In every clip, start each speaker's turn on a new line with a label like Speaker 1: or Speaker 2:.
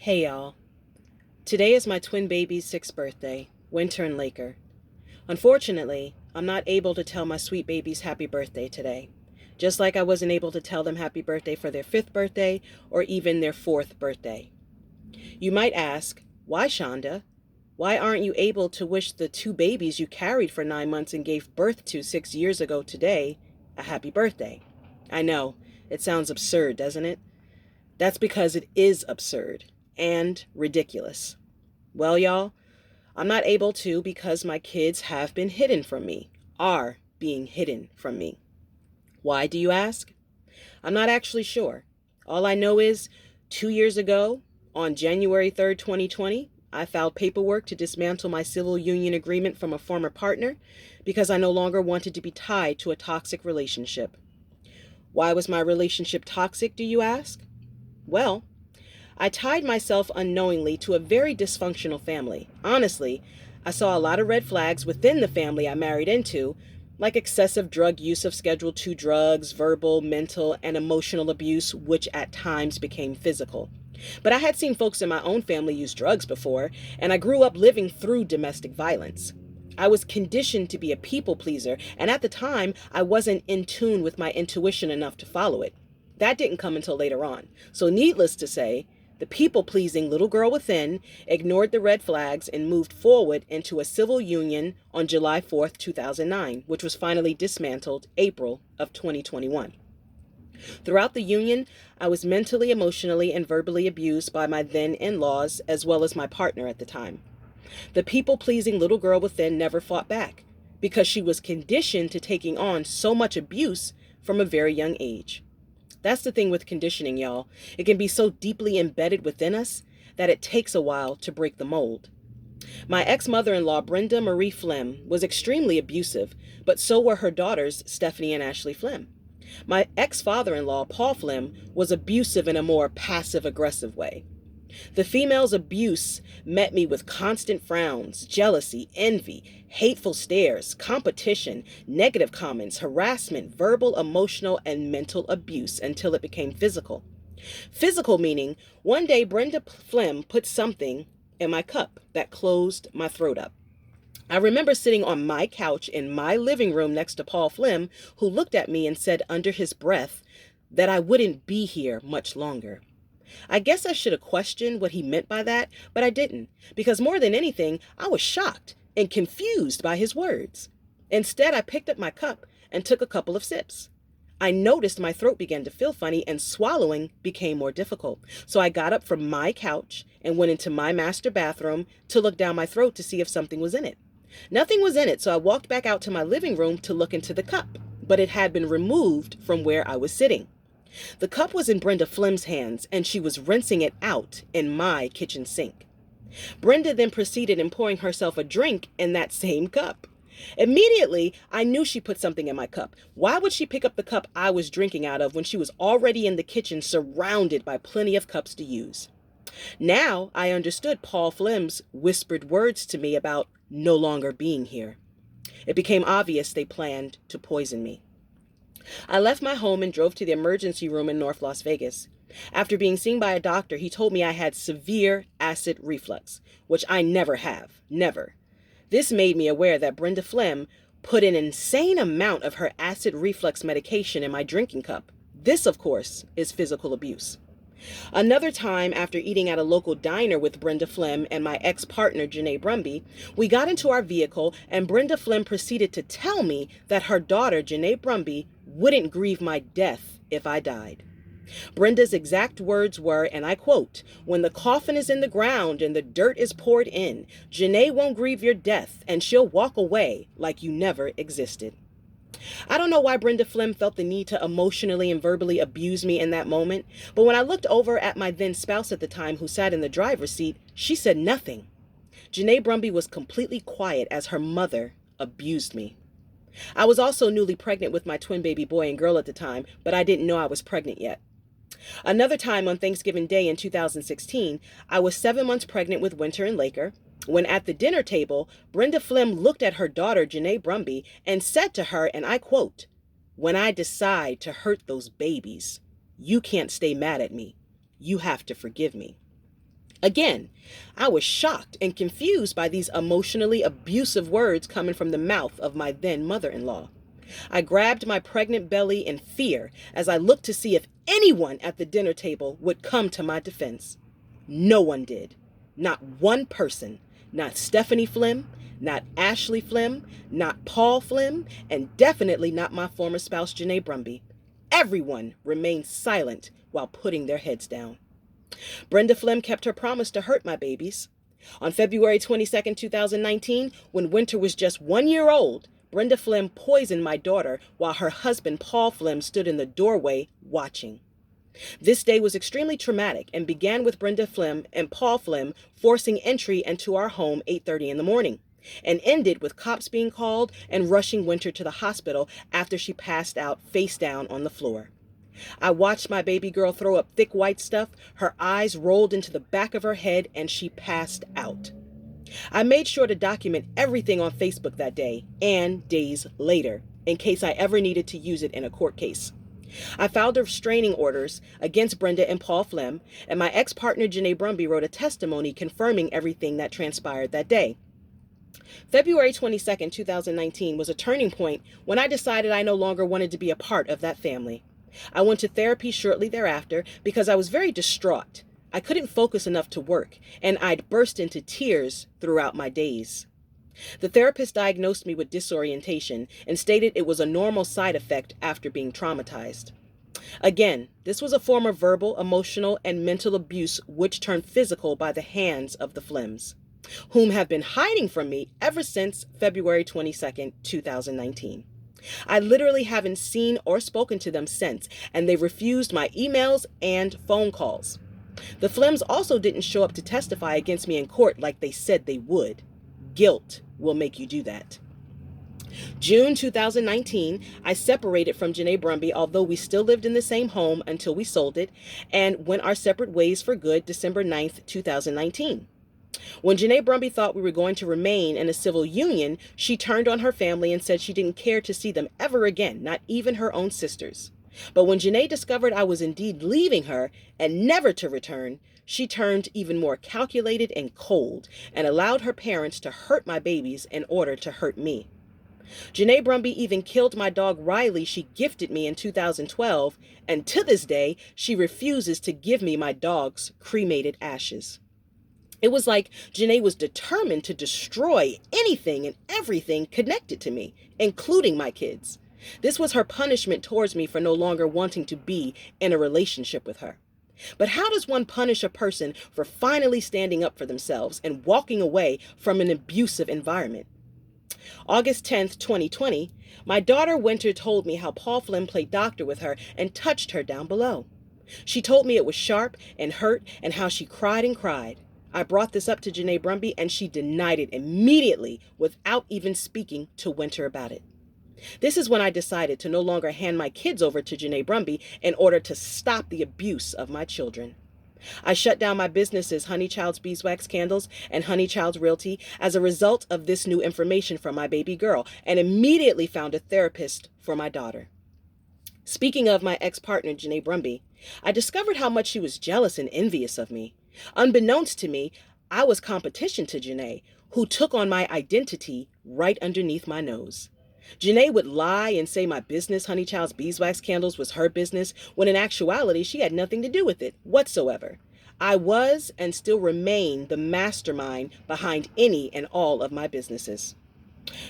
Speaker 1: Hey y'all. Today is my twin baby's 6th birthday, Winter and Laker. Unfortunately, I'm not able to tell my sweet babies happy birthday today, just like I wasn't able to tell them happy birthday for their 5th birthday or even their 4th birthday. You might ask, why, Shonda? Why aren't you able to wish the two babies you carried for 9 months and gave birth to 6 years ago today a happy birthday? I know, it sounds absurd, doesn't it? That's because it is absurd and ridiculous. Well, y'all, I'm not able to because my kids have been hidden from me, are being hidden from me. Why, do you ask? I'm not actually sure. All I know is 2 years ago, on January 3rd, 2020, I filed paperwork to dismantle my civil union agreement from a former partner because I no longer wanted to be tied to a toxic relationship. Why was my relationship toxic, do you ask? Well, I tied myself unknowingly to a very dysfunctional family. Honestly, I saw a lot of red flags within the family I married into, like excessive drug use of Schedule II drugs, verbal, mental, and emotional abuse, which at times became physical. But I had seen folks in my own family use drugs before, and I grew up living through domestic violence. I was conditioned to be a people pleaser, and at the time, I wasn't in tune with my intuition enough to follow it. That didn't come until later on. So needless to say, the people-pleasing little girl within ignored the red flags and moved forward into a civil union on July 4th, 2009, which was finally dismantled April of 2021. Throughout the union, I was mentally, emotionally, and verbally abused by my then in-laws as well as my partner at the time. The people-pleasing little girl within never fought back because she was conditioned to taking on so much abuse from a very young age. That's the thing with conditioning, y'all. It can be so deeply embedded within us that it takes a while to break the mold. My ex-mother-in-law, Brenda Marie Flem, was extremely abusive, but so were her daughters, Stephanie and Ashley Flem. My ex-father-in-law, Paul Flem, was abusive in a more passive-aggressive way. The female's abuse met me with constant frowns, jealousy, envy, hateful stares, competition, negative comments, harassment, verbal, emotional, and mental abuse until it became physical. Physical meaning, one day Brenda Flem put something in my cup that closed my throat up. I remember sitting on my couch in my living room next to Paul Flem, who looked at me and said under his breath that I wouldn't be here much longer. I guess I should have questioned what he meant by that, but I didn't, because more than anything, I was shocked and confused by his words. Instead, I picked up my cup and took a couple of sips. I noticed my throat began to feel funny and swallowing became more difficult. So I got up from my couch and went into my master bathroom to look down my throat to see if something was in it. Nothing was in it, so I walked back out to my living room to look into the cup, but it had been removed from where I was sitting. The cup was in Brenda Flem's hands, and she was rinsing it out in my kitchen sink. Brenda then proceeded in pouring herself a drink in that same cup. Immediately, I knew she put something in my cup. Why would she pick up the cup I was drinking out of when she was already in the kitchen surrounded by plenty of cups to use? Now I understood Paul Flem's whispered words to me about no longer being here. It became obvious they planned to poison me. I left my home and drove to the emergency room in North Las Vegas. After being seen by a doctor, he told me I had severe acid reflux, which I never have, never. This made me aware that Brenda Flem put an insane amount of her acid reflux medication in my drinking cup. This, of course, is physical abuse. Another time, after eating at a local diner with Brenda Flem and my ex-partner, Janae Brumby, we got into our vehicle and Brenda Flem proceeded to tell me that her daughter, Janae Brumby, wouldn't grieve my death if I died. Brenda's exact words were, and I quote, "When the coffin is in the ground and the dirt is poured in, Janae won't grieve your death and she'll walk away like you never existed." I don't know why Brenda Flem felt the need to emotionally and verbally abuse me in that moment, but when I looked over at my then spouse at the time who sat in the driver's seat, she said nothing. Janae Brumby was completely quiet as her mother abused me. I was also newly pregnant with my twin baby boy and girl at the time, but I didn't know I was pregnant yet. Another time on Thanksgiving Day in 2016, I was 7 months pregnant with Winter and Laker, when at the dinner table, Brenda Flem looked at her daughter, Janae Brumby, and said to her, and I quote, "When I decide to hurt those babies, you can't stay mad at me. You have to forgive me." Again, I was shocked and confused by these emotionally abusive words coming from the mouth of my then mother-in-law. I grabbed my pregnant belly in fear as I looked to see if anyone at the dinner table would come to my defense. No one did. Not one person. Not Stephanie Flim, not Ashley Flim, not Paul Flim, and definitely not my former spouse, Janae Brumby. Everyone remained silent while putting their heads down. Brenda Flim kept her promise to hurt my babies. On February 22nd, 2019, when Winter was just 1 year old, Brenda Flim poisoned my daughter while her husband, Paul Flim, stood in the doorway watching. This day was extremely traumatic and began with Brenda Flim and Paul Flim forcing entry into our home 8:30 in the morning, and ended with cops being called and rushing Winter to the hospital after she passed out face down on the floor. I watched my baby girl throw up thick white stuff, her eyes rolled into the back of her head, and she passed out. I made sure to document everything on Facebook that day and days later, in case I ever needed to use it in a court case. I filed restraining orders against Brenda and Paul Flim, and my ex-partner Janae Brumby wrote a testimony confirming everything that transpired that day. February 22nd, 2019 was a turning point when I decided I no longer wanted to be a part of that family. I went to therapy shortly thereafter because I was very distraught. I couldn't focus enough to work, and I'd burst into tears throughout my days. The therapist diagnosed me with disorientation and stated it was a normal side effect after being traumatized. Again, this was a form of verbal, emotional, and mental abuse which turned physical by the hands of the Flims, whom have been hiding from me ever since February 22nd, 2019. I literally haven't seen or spoken to them since, and they refused my emails and phone calls. The Flims also didn't show up to testify against me in court like they said they would. Guilt will make you do that. June 2019, I separated from Janae Brumby, although we still lived in the same home until we sold it, and went our separate ways for good December 9th, 2019. When Janae Brumby thought we were going to remain in a civil union, she turned on her family and said she didn't care to see them ever again, not even her own sisters. But when Janae discovered I was indeed leaving her and never to return, she turned even more calculated and cold and allowed her parents to hurt my babies in order to hurt me. Janae Brumby even killed my dog Riley she gifted me in 2012, and to this day, she refuses to give me my dog's cremated ashes. It was like Janae was determined to destroy anything and everything connected to me, including my kids. This was her punishment towards me for no longer wanting to be in a relationship with her. But how does one punish a person for finally standing up for themselves and walking away from an abusive environment? August 10th, 2020, my daughter Winter told me how Paul Flynn played doctor with her and touched her down below. She told me it was sharp and hurt and how she cried and cried. I brought this up to Janae Brumby and she denied it immediately without even speaking to Winter about it. This is when I decided to no longer hand my kids over to Janae Brumby in order to stop the abuse of my children. I shut down my businesses, Honey Child's Beeswax Candles and Honey Child's Realty, as a result of this new information from my baby girl, and immediately found a therapist for my daughter. Speaking of my ex-partner, Janae Brumby, I discovered how much she was jealous and envious of me. Unbeknownst to me, I was competition to Janae, who took on my identity right underneath my nose. Janae would lie and say my business, Honey Child's Beeswax Candles, was her business, when in actuality she had nothing to do with it whatsoever. I was and still remain the mastermind behind any and all of my businesses.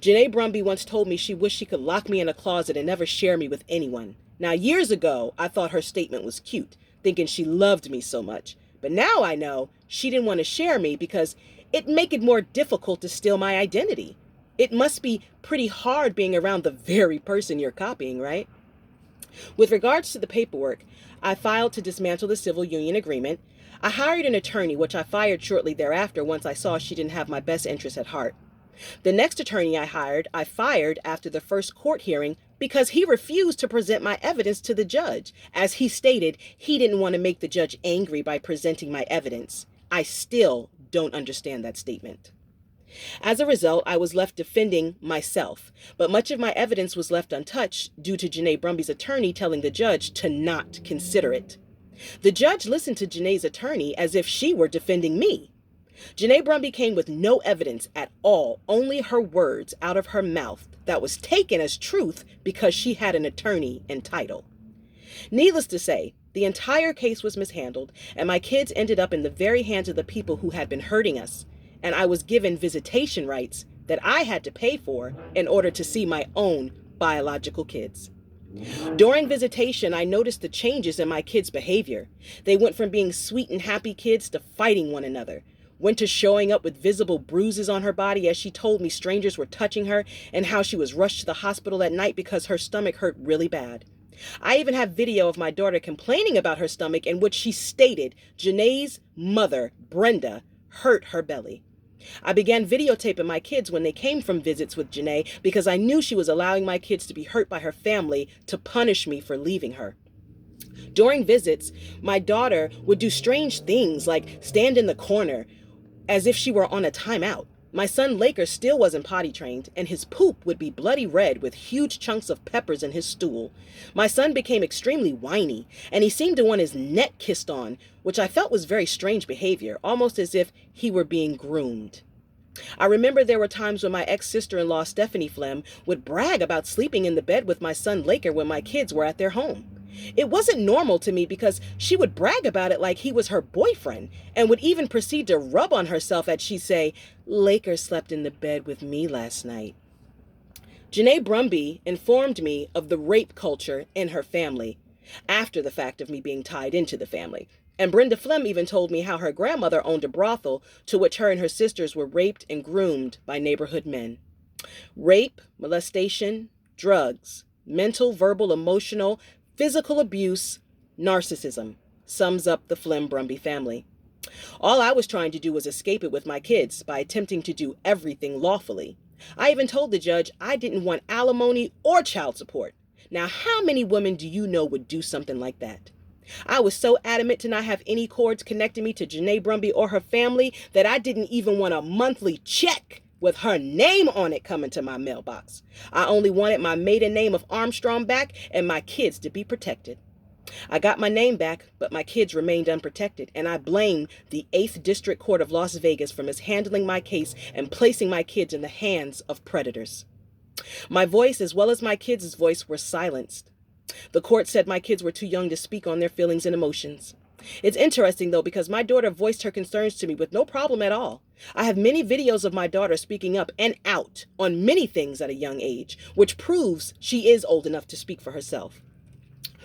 Speaker 1: Janae Brumby once told me she wished she could lock me in a closet and never share me with anyone. Now, years ago, I thought her statement was cute, thinking she loved me so much. But now I know she didn't want to share me because it'd make it more difficult to steal my identity. It must be pretty hard being around the very person you're copying, right? With regards to the paperwork, I filed to dismantle the civil union agreement. I hired an attorney, which I fired shortly thereafter once I saw she didn't have my best interests at heart. The next attorney I fired after the first court hearing because he refused to present my evidence to the judge. As he stated, he didn't want to make the judge angry by presenting my evidence. I still don't understand that statement. As a result, I was left defending myself, but much of my evidence was left untouched due to Janae Brumby's attorney telling the judge to not consider it. The judge listened to Janae's attorney as if she were defending me. Janae Brumby came with no evidence at all, only her words out of her mouth that was taken as truth because she had an attorney and title. Needless to say, the entire case was mishandled, and my kids ended up in the very hands of the people who had been hurting us, and I was given visitation rights that I had to pay for in order to see my own biological kids. During visitation, I noticed the changes in my kids' behavior. They went from being sweet and happy kids to fighting one another. Went to showing up with visible bruises on her body as she told me strangers were touching her and how she was rushed to the hospital at night because her stomach hurt really bad. I even have video of my daughter complaining about her stomach in which she stated Janae's mother, Brenda, hurt her belly. I began videotaping my kids when they came from visits with Janae because I knew she was allowing my kids to be hurt by her family to punish me for leaving her. During visits, my daughter would do strange things like stand in the corner as if she were on a timeout. My son Laker still wasn't potty trained, and his poop would be bloody red with huge chunks of peppers in his stool. My son became extremely whiny, and he seemed to want his neck kissed on, which I felt was very strange behavior, almost as if he were being groomed. I remember there were times when my ex-sister-in-law Stephanie Flem would brag about sleeping in the bed with my son Laker when my kids were at their home. It wasn't normal to me because she would brag about it like he was her boyfriend and would even proceed to rub on herself as she'd say, Laker slept in the bed with me last night. Janae Brumby informed me of the rape culture in her family after the fact of me being tied into the family. And Brenda Flem even told me how her grandmother owned a brothel to which her and her sisters were raped and groomed by neighborhood men. Rape, molestation, drugs, mental, verbal, emotional, physical abuse, narcissism sums up the Flem Brumby family. All I was trying to do was escape it with my kids by attempting to do everything lawfully. I even told the judge I didn't want alimony or child support. Now, how many women do you know would do something like that? I was so adamant to not have any cords connecting me to Janae Brumby or her family that I didn't even want a monthly check with her name on it coming to my mailbox. I only wanted my maiden name of Armstrong back and my kids to be protected. I got my name back, but my kids remained unprotected, and I blame the 8th District Court of Las Vegas for mishandling my case and placing my kids in the hands of predators. My voice, as well as my kids' voice, were silenced. The court said my kids were too young to speak on their feelings and emotions. It's interesting, though, because my daughter voiced her concerns to me with no problem at all. I have many videos of my daughter speaking up and out on many things at a young age, which proves she is old enough to speak for herself.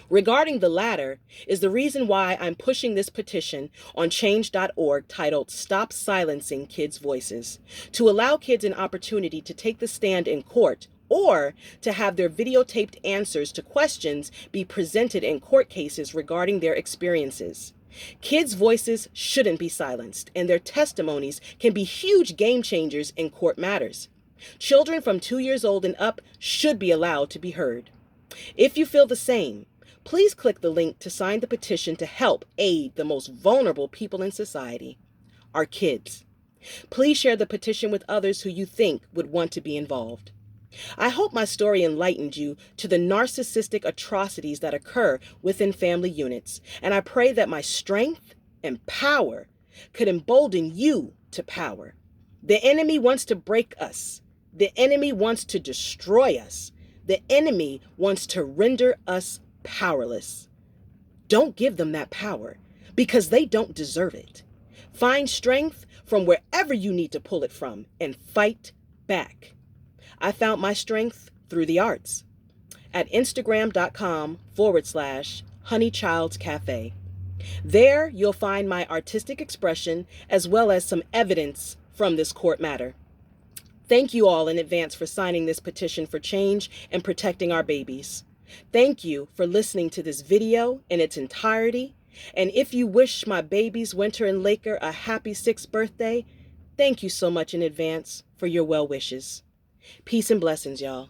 Speaker 1: Regarding the latter is the reason why I'm pushing this petition on change.org titled Stop Silencing Kids' Voices, to allow kids an opportunity to take the stand in court or to have their videotaped answers to questions be presented in court cases regarding their experiences. Kids' voices shouldn't be silenced, and their testimonies can be huge game changers in court matters. Children from 2 years old and up should be allowed to be heard. If you feel the same, please click the link to sign the petition to help aid the most vulnerable people in society, our kids. Please share the petition with others who you think would want to be involved. I hope my story enlightened you to the narcissistic atrocities that occur within family units, and I pray that my strength and power could embolden you to power. The enemy wants to break us. The enemy wants to destroy us. The enemy wants to render us powerless. Don't give them that power because they don't deserve it. Find strength from wherever you need to pull it from and fight back. I found my strength through the arts at Instagram.com/honeychildscafe. There you'll find my artistic expression as well as some evidence from this court matter. Thank you all in advance for signing this petition for change and protecting our babies. Thank you for listening to this video in its entirety. And if you wish my babies, Winter and Laker, a happy 6th birthday, thank you so much in advance for your well wishes. Peace and blessings, y'all.